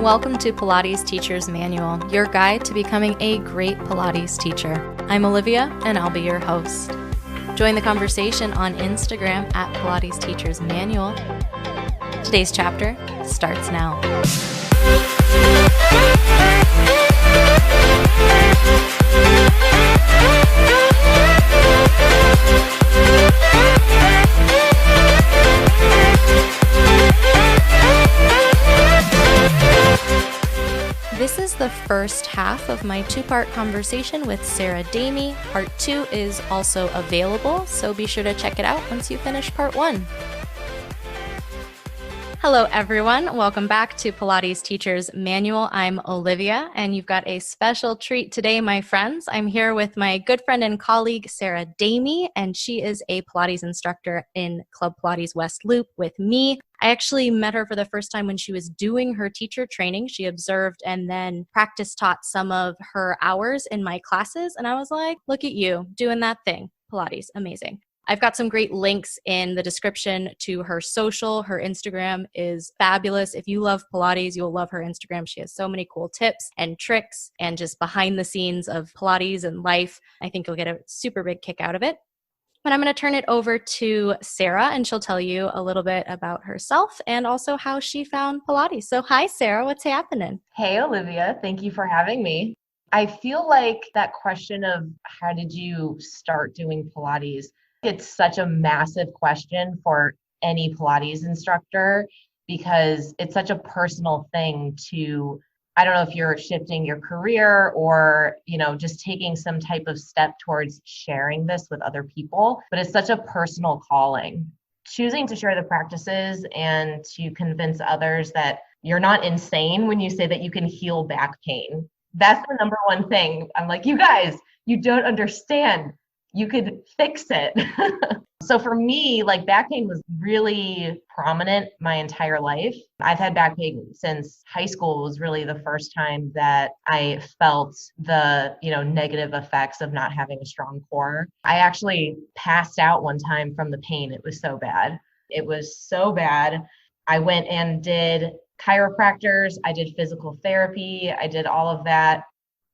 Welcome to Pilates Teacher's Manual, your guide to becoming a great Pilates teacher. I'm Olivia, and I'll be your host. Join the conversation on Instagram at Pilates Teacher's Manual. Today's chapter starts now. This is the first half of my two-part conversation with Sarah Dami. Part 2 is also available, so be sure to check it out once you finish part 1. Hello, everyone. Welcome back to Pilates Teacher's Manual. I'm Olivia, and you've got a special treat today, my friends. I'm here with my good friend and colleague, Sarah Dami, and she is a Pilates instructor in Club Pilates West Loop with me. I actually met her for the first time when she was doing her teacher training. She observed and then practice taught some of her hours in my classes, and I was like, look at you doing that thing. Pilates, amazing. I've got some great links in the description to her social. Her Instagram is fabulous. If you love Pilates, you'll love her Instagram. She has so many cool tips and tricks and just behind the scenes of Pilates and life. I think you'll get a super big kick out of it. But I'm going to turn it over to Sarah, and she'll tell you a little bit about herself and also how she found Pilates. So hi, Sarah. What's happening? Hey, Olivia. Thank you for having me. I feel like that question of how did you start doing Pilates, it's such a massive question for any Pilates instructor because it's such a personal thing to, I don't know if you're shifting your career or, just taking some type of step towards sharing this with other people, but it's such a personal calling. Choosing to share the practices and to convince others that you're not insane when you say that you can heal back pain. That's the number one thing. I'm like, you guys, you don't understand. You could fix it. So for me, like back pain was really prominent my entire life. I've had back pain since high school was really the first time that I felt the, negative effects of not having a strong core. I actually passed out one time from the pain. It was so bad. It was so bad. I went and did chiropractors. I did physical therapy. I did all of that.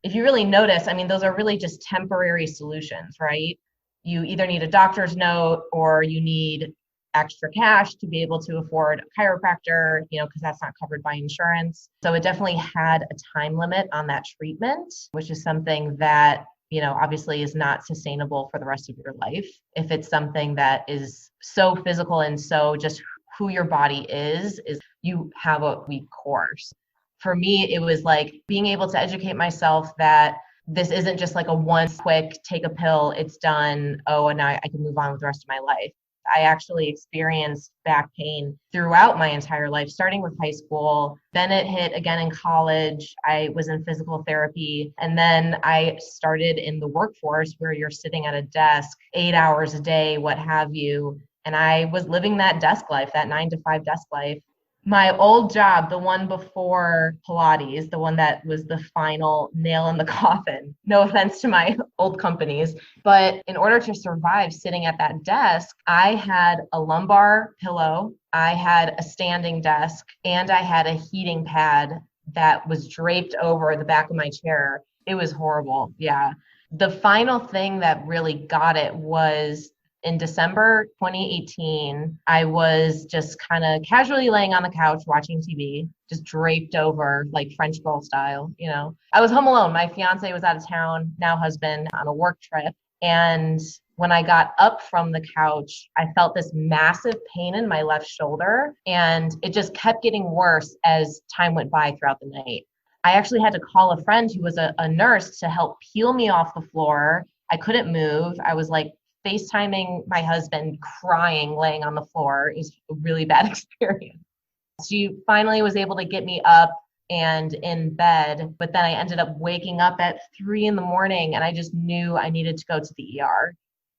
If you really notice, those are really just temporary solutions, right? You either need a doctor's note or you need extra cash to be able to afford a chiropractor, because that's not covered by insurance. So it definitely had a time limit on that treatment, which is something that, obviously is not sustainable for the rest of your life. If it's something that is so physical and so just who your body is you have a weak core. For me, it was like being able to educate myself that this isn't just like a one quick take a pill, it's done, and now I can move on with the rest of my life. I actually experienced back pain throughout my entire life, starting with high school. Then it hit again in college. I was in physical therapy. And then I started in the workforce where you're sitting at a desk 8 hours a day, what have you. And I was living that desk life, that 9 to 5 desk life. My old job, the one before Pilates, the one that was the final nail in the coffin, no offense to my old companies, but in order to survive sitting at that desk, I had a lumbar pillow, I had a standing desk, and I had a heating pad that was draped over the back of my chair. It was horrible. Yeah. The final thing that really got it was in December 2018, I was just kind of casually laying on the couch watching TV, just draped over like French girl style, I was home alone. My fiance was out of town, now husband, on a work trip. And when I got up from the couch, I felt this massive pain in my left shoulder. And it just kept getting worse as time went by throughout the night. I actually had to call a friend who was a nurse to help peel me off the floor. I couldn't move. I was like FaceTiming my husband crying, laying on the floor. It was a really bad experience. She finally was able to get me up and in bed, but then I ended up waking up at 3 a.m. and I just knew I needed to go to the ER.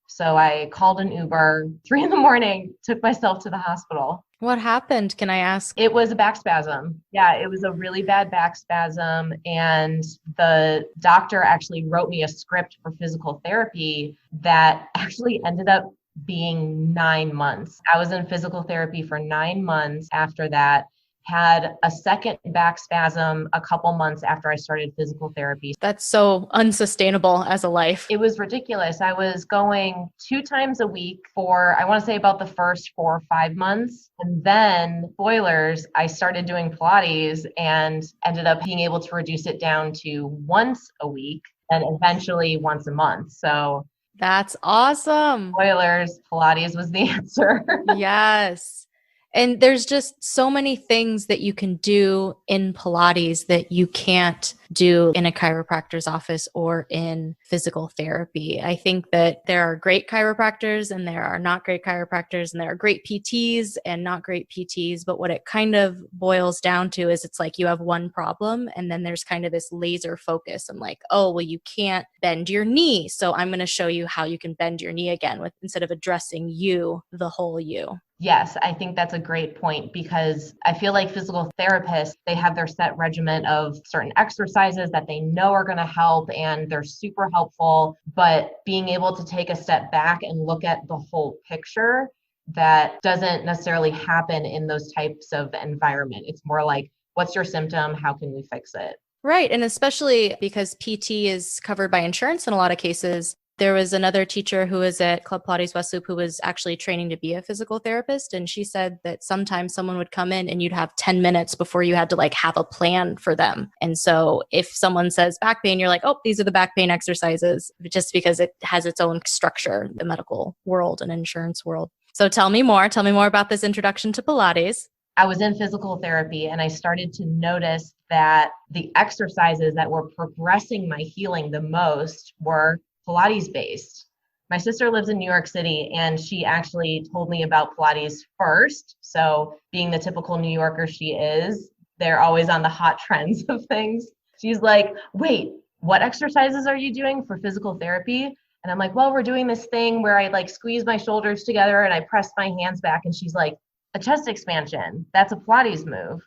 So I called an Uber, 3 a.m, took myself to the hospital. What happened? Can I ask? It was a back spasm. Yeah, it was a really bad back spasm. And the doctor actually wrote me a script for physical therapy that actually ended up being 9 months. I was in physical therapy for 9 months after that, had a second back spasm a couple months after I started physical therapy. That's so unsustainable as a life. It was ridiculous. I was going 2 times a week for, I want to say, about the first 4 or 5 months. And then, spoilers, I started doing Pilates and ended up being able to reduce it down to once a week and eventually once a month. So, That's awesome. spoilers, Pilates was the answer. Yes. And there's just so many things that you can do in Pilates that you can't do in a chiropractor's office or in physical therapy. I think that there are great chiropractors and there are not great chiropractors, and there are great PTs and not great PTs. But what it kind of boils down to is it's like you have one problem and then there's kind of this laser focus. I'm like, oh, well, you can't bend your knee. So I'm going to show you how you can bend your knee again instead of addressing you, the whole you. Yes, I think that's a great point because I feel like physical therapists, they have their set regimen of certain exercises that they know are going to help and they're super helpful. But being able to take a step back and look at the whole picture, that doesn't necessarily happen in those types of environment. It's more like, what's your symptom? How can we fix it? Right. And especially because PT is covered by insurance in a lot of cases. There was another teacher who was at Club Pilates West Loop who was actually training to be a physical therapist. And she said that sometimes someone would come in and you'd have 10 minutes before you had to like have a plan for them. And so if someone says back pain, you're like, oh, these are the back pain exercises, just because it has its own structure, the medical world and insurance world. So tell me more about this introduction to Pilates. I was in physical therapy and I started to notice that the exercises that were progressing my healing the most were Pilates based. My sister lives in New York City and she actually told me about Pilates first. So being the typical New Yorker she is, they're always on the hot trends of things. She's like, wait, what exercises are you doing for physical therapy? And I'm like, well, we're doing this thing where I like squeeze my shoulders together and I press my hands back. And she's like, a chest expansion, that's a Pilates move.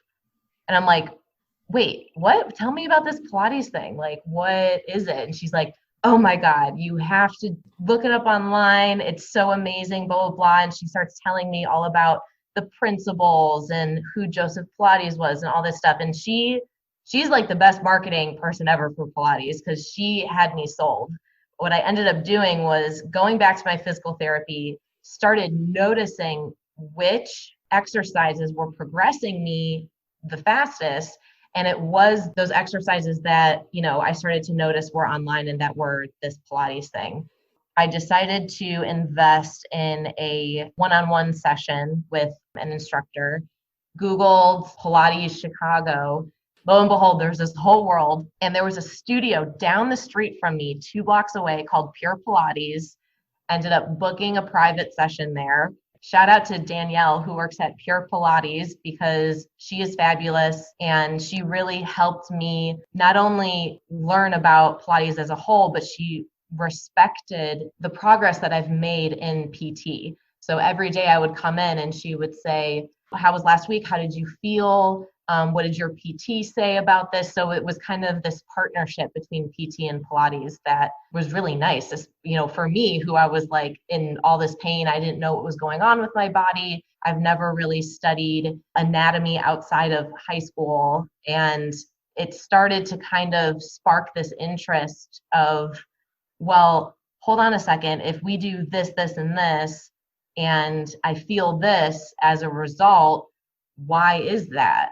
And I'm like, wait, what? Tell me about this Pilates thing. Like, what is it? And she's like, oh my God, you have to look it up online. It's so amazing, blah, blah, blah. And she starts telling me all about the principles and who Joseph Pilates was and all this stuff. And she's like the best marketing person ever for Pilates because she had me sold. What I ended up doing was going back to my physical therapy, started noticing which exercises were progressing me the fastest. And it was those exercises that, I started to notice were online and that were this Pilates thing. I decided to invest in a one-on-one session with an instructor, Googled Pilates Chicago. Lo and behold, there's this whole world. And there was a studio down the street from me, 2 blocks away, called Pure Pilates. Ended up booking a private session there. Shout out to Danielle who works at Pure Pilates because she is fabulous and she really helped me not only learn about Pilates as a whole, but she respected the progress that I've made in PT. So every day I would come in and she would say, how was last week? How did you feel? What did your PT say about this? So it was kind of this partnership between PT and Pilates that was really nice. This, for me, who I was like in all this pain, I didn't know what was going on with my body. I've never really studied anatomy outside of high school. And it started to kind of spark this interest of, well, hold on a second. If we do this, this, and this, and I feel this as a result, why is that?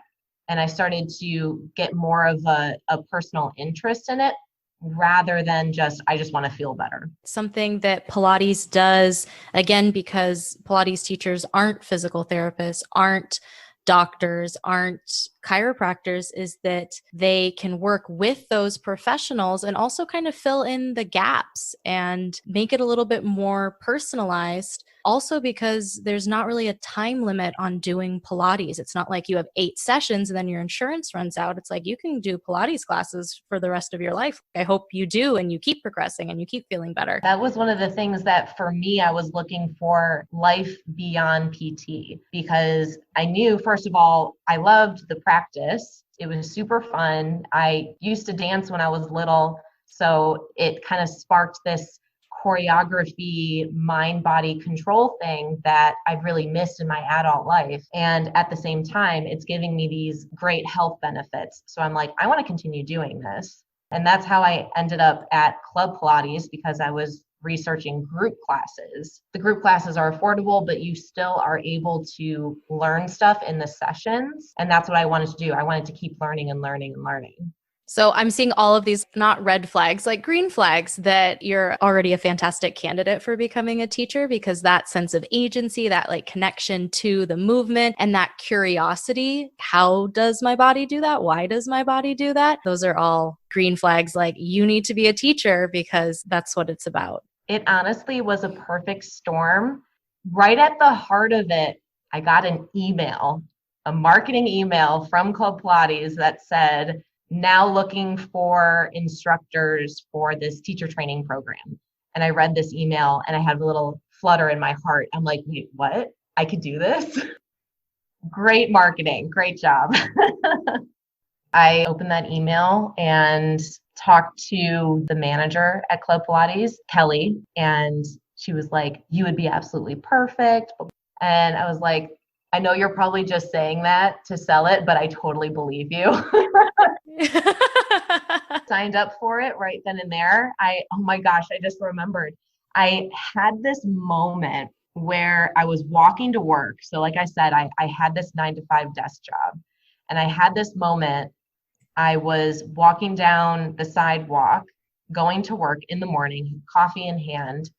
And I started to get more of a personal interest in it rather than I just want to feel better. Something that Pilates does, again, because Pilates teachers aren't physical therapists, aren't doctors, aren't chiropractors, is that they can work with those professionals and also kind of fill in the gaps and make it a little bit more personalized. Also, because there's not really a time limit on doing Pilates. It's not like you have 8 sessions and then your insurance runs out. It's like you can do Pilates classes for the rest of your life. I hope you do, and you keep progressing and you keep feeling better. That was one of the things that for me, I was looking for life beyond PT because I knew, first of all, I loved the practice. It was super fun. I used to dance when I was little. So it kind of sparked this choreography, mind body control thing that I've really missed in my adult life. And at the same time, it's giving me these great health benefits. So I'm like, I want to continue doing this. And that's how I ended up at Club Pilates, because I was researching group classes. The group classes are affordable, but you still are able to learn stuff in the sessions. And that's what I wanted to do. I wanted to keep learning and learning and learning. So I'm seeing all of these, not red flags, like green flags, that you're already a fantastic candidate for becoming a teacher, because that sense of agency, that like connection to the movement and that curiosity, how does my body do that? Why does my body do that? Those are all green flags. Like, you need to be a teacher because that's what it's about. It honestly was a perfect storm. Right at the heart of it, I got an email, a marketing email from Club Pilates that said, now looking for instructors for this teacher training program. And I read this email and I had a little flutter in my heart. I'm like, wait, what? I could do this? Great marketing. Great job. I opened that email and talked to the manager at Club Pilates, Kelly, and she was like, you would be absolutely perfect. And I was like, I know you're probably just saying that to sell it, but I totally believe you. Signed up for it right then and there. Oh my gosh, I just remembered. I had this moment where I was walking to work. So like I said, I had this 9-to-5 desk job, and I had this moment. I was walking down the sidewalk, going to work in the morning, coffee in hand,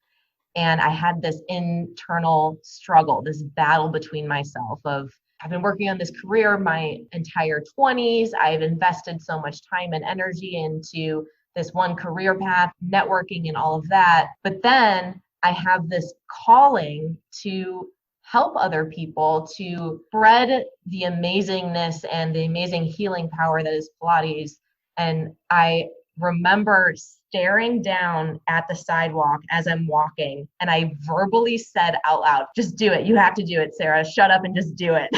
and I had this internal struggle, this battle between myself of, I've been working on this career my entire 20s. I've invested so much time and energy into this one career path, networking and all of that. But then I have this calling to help other people, to spread the amazingness and the amazing healing power that is Pilates. And I remember staring down at the sidewalk as I'm walking, and I verbally said out loud, just do it. You have to do it, Sarah. Shut up and just do it.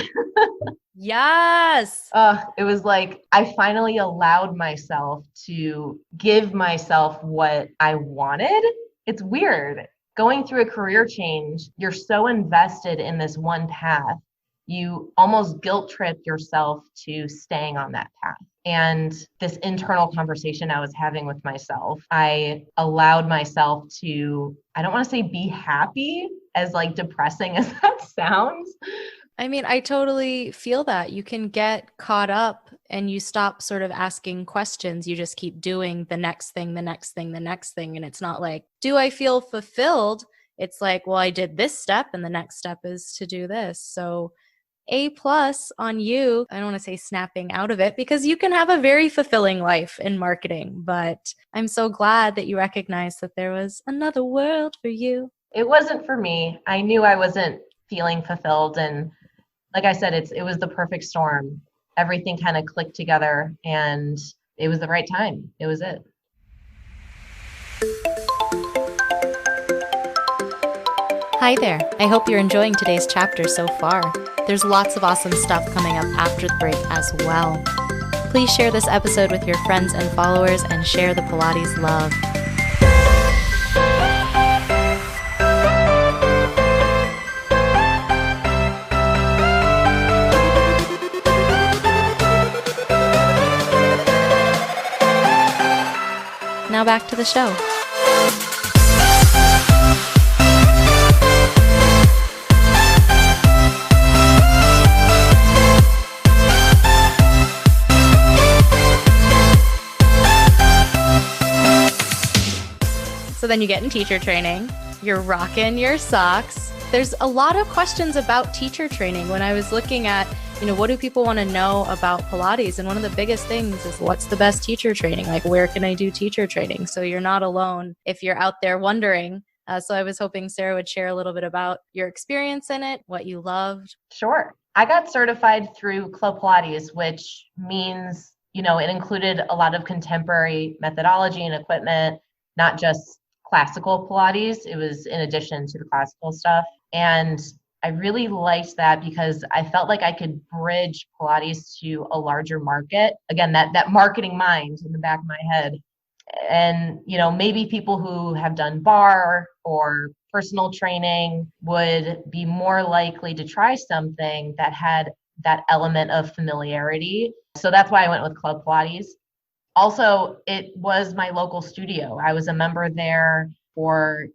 Yes. It was like I finally allowed myself to give myself what I wanted. It's weird. Going through a career change, you're so invested in this one path, you almost guilt trip yourself to staying on that path. And this internal conversation I was having with myself, I allowed myself to, I don't want to say be happy, as like depressing as that sounds. I mean, I totally feel that. You can get caught up and you stop sort of asking questions. You just keep doing the next thing, the next thing, the next thing. And it's not like, do I feel fulfilled? It's like, well, I did this step and the next step is to do this. So A+ on you. I don't want to say snapping out of it, because you can have a very fulfilling life in marketing, but I'm so glad that you recognized that there was another world for you. It wasn't for me. I knew I wasn't feeling fulfilled. And like I said, it was the perfect storm. Everything kind of clicked together and it was the right time. It was it. Hi there. I hope you're enjoying today's chapter so far. There's lots of awesome stuff coming up after the break as well. Please share this episode with your friends and followers and share the Pilates love. Now back to the show. So then you get in teacher training, you're rocking your socks. There's a lot of questions about teacher training. When I was looking at, what do people want to know about Pilates? And one of the biggest things is, what's the best teacher training? Like, where can I do teacher training? So you're not alone if you're out there wondering. So I was hoping Sarah would share a little bit about your experience in it, what you loved. Sure. I got certified through Club Pilates, which means, it included a lot of contemporary methodology and equipment, not just classical Pilates. It was in addition to the classical stuff. And I really liked that because I felt like I could bridge Pilates to a larger market. Again, that marketing mind in the back of my head. And, maybe people who have done bar or personal training would be more likely to try something that had that element of familiarity. So that's why I went with Club Pilates. Also, it was my local studio. I was a member there for,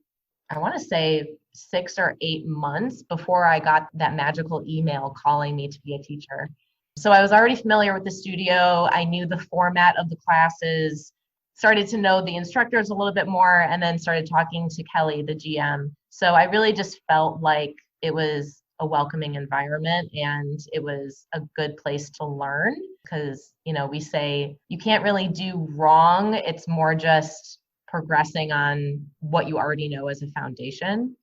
I want to say, 6 or 8 months before I got that magical email calling me to be a teacher. So I was already familiar with the studio. I knew the format of the classes, started to know the instructors a little bit more, and then started talking to Kelly, the GM. So I really just felt like it was a welcoming environment and it was a good place to learn because, we say you can't really do wrong. It's more just progressing on what you already know as a foundation.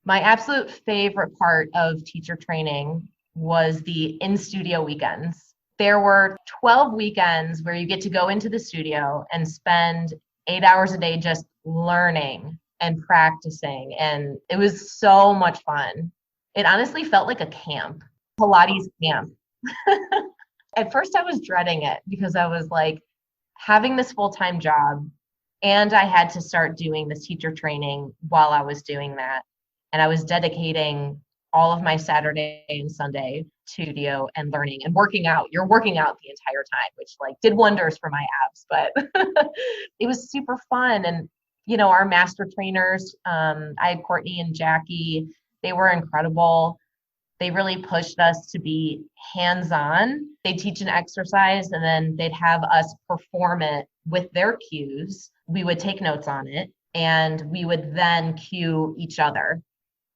My absolute favorite part of teacher training was the in-studio weekends. There were 12 weekends where you get to go into the studio and spend 8 hours a day just learning and practicing. And it was so much fun. It honestly felt like a camp, Pilates camp. At first, I was dreading it because I was like having this full-time job and I had to start doing this teacher training while I was doing that. And I was dedicating all of my Saturday and Sunday to studio and learning and working out. You're working out the entire time, which did wonders for my abs, but it was super fun. And, our master trainers, I had Courtney and Jackie, they were incredible. They really pushed us to be hands-on. They'd teach an exercise and then they'd have us perform it with their cues. We would take notes on it and we would then cue each other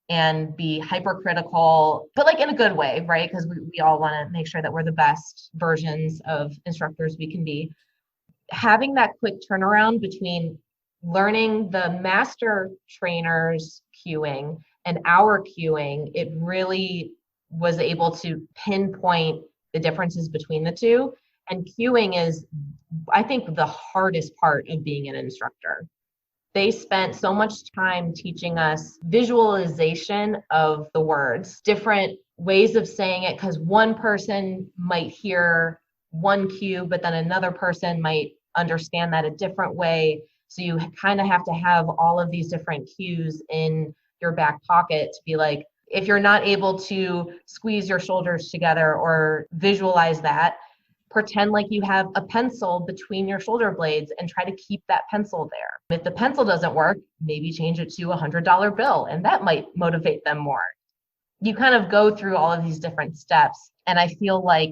and be hypercritical, but in a good way, right? Because we all want to make sure that we're the best versions of instructors we can be. Having that quick turnaround between learning the master trainer's cueing and our cueing, it really was able to pinpoint the differences between the two. And cueing is, I think, the hardest part of being an instructor. They spent so much time teaching us visualization of the words, different ways of saying it, because one person might hear one cue, but then another person might understand that a different way. So you kind of have to have all of these different cues in your back pocket to be like, if you're not able to squeeze your shoulders together or visualize that, pretend like you have a pencil between your shoulder blades and try to keep that pencil there. If the pencil doesn't work, maybe change it to $100 bill, and that might motivate them more. You kind of go through all of these different steps, and I feel like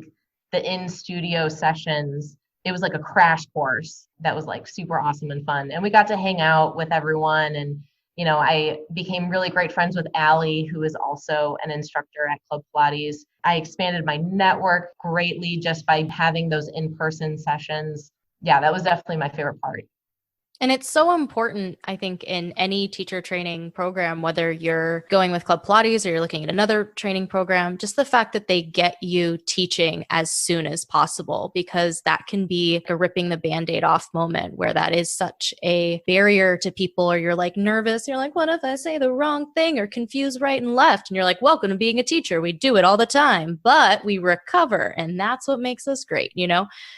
the in-studio sessions, it was like a crash course that was super awesome and fun. And we got to hang out with everyone, and I became really great friends with Allie, who is also an instructor at Club Pilates. I expanded my network greatly just by having those in-person sessions. Yeah, that was definitely my favorite part. And it's so important, I think, in any teacher training program, whether you're going with Club Pilates or you're looking at another training program, just the fact that they get you teaching as soon as possible, because that can be a ripping the Band-Aid off moment where that is such a barrier to people, or you're nervous. You're like, what if I say the wrong thing or confuse right and left? And you're like, welcome to being a teacher. We do it all the time, but we recover. And that's what makes us great,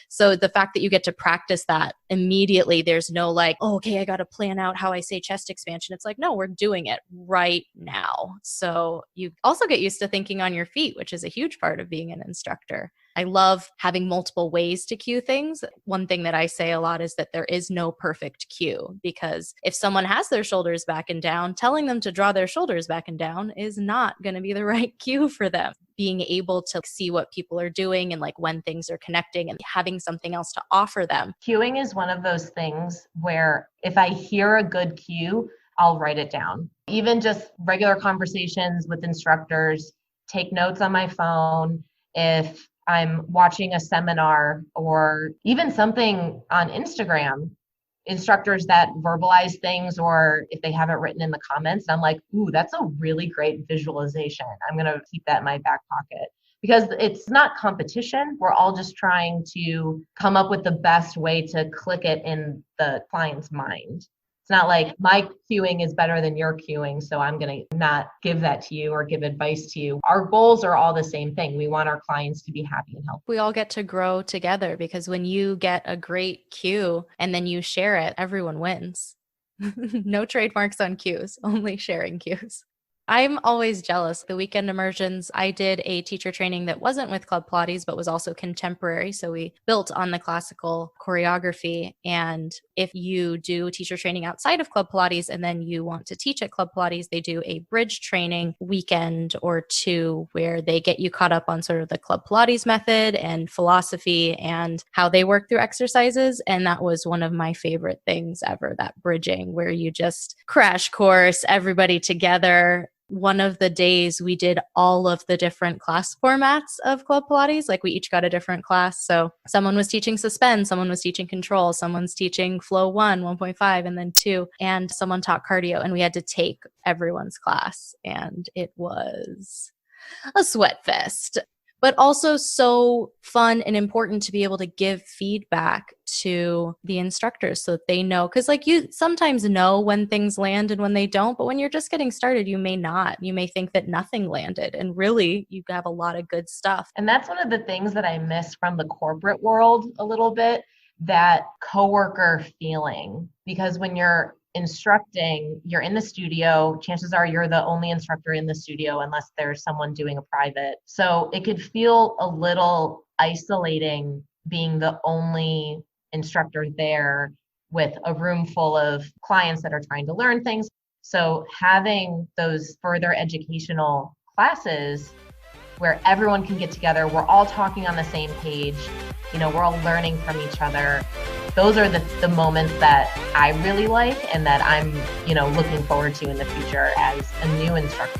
So the fact that you get to practice that immediately, there's no oh, okay, I got to plan out how I say chest expansion. It's no, we're doing it right now. So you also get used to thinking on your feet, which is a huge part of being an instructor. I love having multiple ways to cue things. One thing that I say a lot is that there is no perfect cue, because if someone has their shoulders back and down, telling them to draw their shoulders back and down is not going to be the right cue for them. Being able to see what people are doing and when things are connecting and having something else to offer them. Cueing is one of those things where if I hear a good cue, I'll write it down. Even just regular conversations with instructors, take notes on my phone. If I'm watching a seminar or even something on Instagram, instructors that verbalize things, or if they have it written in the comments, I'm like, ooh, that's a really great visualization. I'm going to keep that in my back pocket, because it's not competition. We're all just trying to come up with the best way to click it in the client's mind. It's not like my cueing is better than your cueing, so I'm going to not give that to you or give advice to you. Our goals are all the same thing. We want our clients to be happy and healthy. We all get to grow together because when you get a great cue and then you share it, everyone wins. No trademarks on cues, only sharing cues. I'm always jealous. The weekend immersions, I did a teacher training that wasn't with Club Pilates, but was also contemporary. So we built on the classical choreography. And if you do teacher training outside of Club Pilates and then you want to teach at Club Pilates, they do a bridge training weekend or two where they get you caught up on sort of the Club Pilates method and philosophy and how they work through exercises. And that was one of my favorite things ever, that bridging where you just crash course everybody together. One of the days we did all of the different class formats of Club Pilates. Like we each got a different class. So someone was teaching suspend, someone was teaching control, someone's teaching flow 1.5, and then 2, and someone taught cardio. And we had to take everyone's class. And it was a sweat fest, but also so fun and important to be able to give feedback to the instructors so that they know. Because like you sometimes know when things land and when they don't, but when you're just getting started, you may not. You may think that nothing landed and really you have a lot of good stuff. And that's one of the things that I miss from the corporate world a little bit, that coworker feeling. Because when you're instructing, you're in the studio, chances are you're the only instructor in the studio unless there's someone doing a private. So it could feel a little isolating being the only instructor there with a room full of clients that are trying to learn things. So having those further educational classes where everyone can get together, we're all talking on the same page, we're all learning from each other. Those are the moments that I really like and that I'm, looking forward to in the future as a new instructor.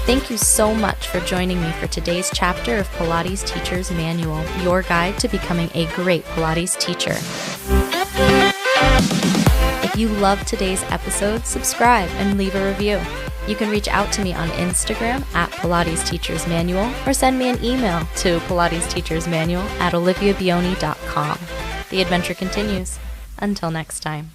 Thank you so much for joining me for today's chapter of Pilates Teacher's Manual, your guide to becoming a great Pilates teacher. If you loved today's episode, subscribe and leave a review. You can reach out to me on Instagram at Pilates Teacher's Manual or send me an email to pilatesteachersmanual@oliviabioni.com. The adventure continues. Until next time.